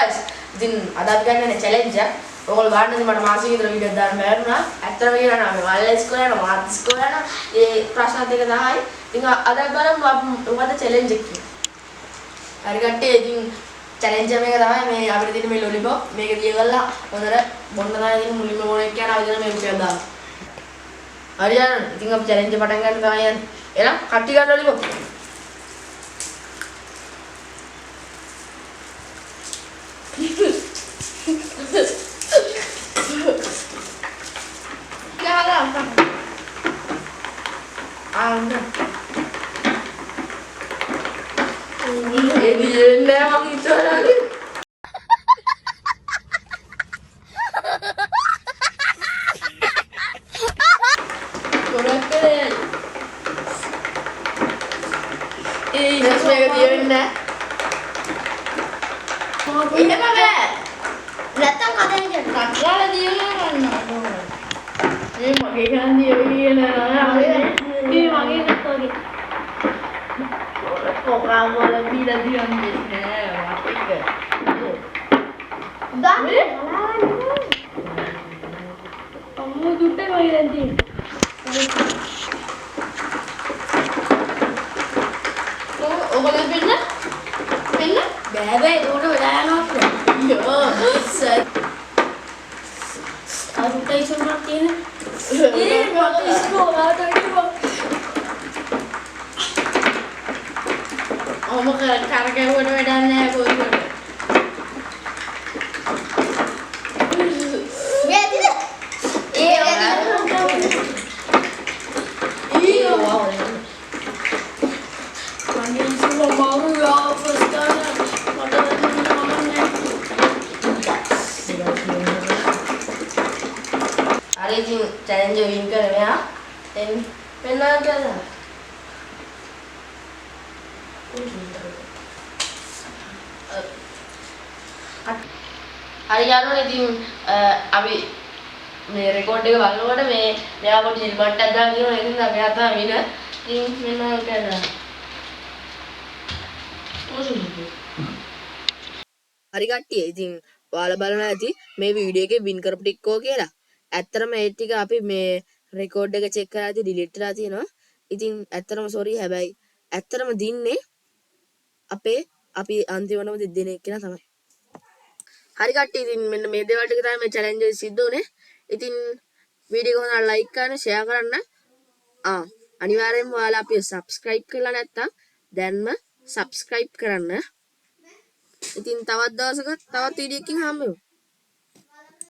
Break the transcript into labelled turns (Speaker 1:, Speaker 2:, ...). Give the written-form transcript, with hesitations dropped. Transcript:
Speaker 1: guys. ඉතින් අද අපි ගන්නනේ challenge එක. ඔයගොල්ලෝ බලන්න මට මාසෙක විතර වීඩියෝ දාන්න බැරුණා. ඇත්තටම කියනවා මම මල්ල ඉස්කෝලේ යනවා මාත් ඉස්කෝලේ යනවා. ඒ ප්‍රශ්න දෙක තමයි. ඉතින් අද බලමු මොකද challenge එක කියලා. හරි කට්ටිය ඉතින් challenge එක තමයි මේ අපිට තියෙන මේ lollipop මේක දියගල්ලා හොඳට බොන්න තමයි ඉතින් මුලින්ම ඕන එක කියන අවදින මේ උපය දාන්න. හරි යන්න. ඉතින් අපි challenge එක පටන් ගන්න තමයි යන්නේ. එහෙනම් කට්ටිය ගන්න lollipop. Ini memang itu lagi. Kurang keren. Ini sebagai dia ini. Ini apa? Datang katanya kakak dia mana? Ini makan dia ini. Ini makan lagi. Kok kamu lebih diam di sini? Apa itu? Dah. Kamu duduk lagi nanti. Oh, kalau pindah? Pindah? Bebe, udah no. Yo, set. Aku tak isu makin. Ini waktu sekolah tadi waktu. Oma karga udah wedannya aku udah. Ya tidak. Iya. Iya. Panggil semua baru ya first kali. Pada namanya. Hari ini challenge win कर रहे हैं इन पहला क्या था hari anu ini abi me record එක බලනකොට මේ මෙයා පොඩි සිල්බට්ටක් දාගෙන ඉන්නවා ඒක නිසා මෙයා තමයි වින ඉතින් මෙන්න කරා හරි කට්ටිය ඉතින් ඔයාලා බලනවා ඇති මේ වීඩියෝ එකේ වින් කරපු ටික කෝ කියලා ඇත්තටම ඒ ටික අපි මේ රෙකෝඩ් එක චෙක් කරලා ඉතින් ඩිලීට් කරලා තියෙනවා ඉතින් ඇත්තටම සෝරි හැබැයි ඇත්තටම දින්නේ අපි අන්තිමටම දෙන්නේ කියලා තමයි හරි කට්ටිය ඉතින් මෙන්න මේ දේවල් ටික තමයි මේ challenge එක සිද්ධ වුනේ. ඉතින් වීඩියෝ එක හොඳට like කරන්න, share කරන්න. අනිවාර්යෙන්ම ඔයාලා අපිව subscribe කරලා නැත්නම් දැන්ම subscribe කරන්න. ඉතින් තවත් දවසක තවත් වීඩියෝ එකකින් හම්බෙමු.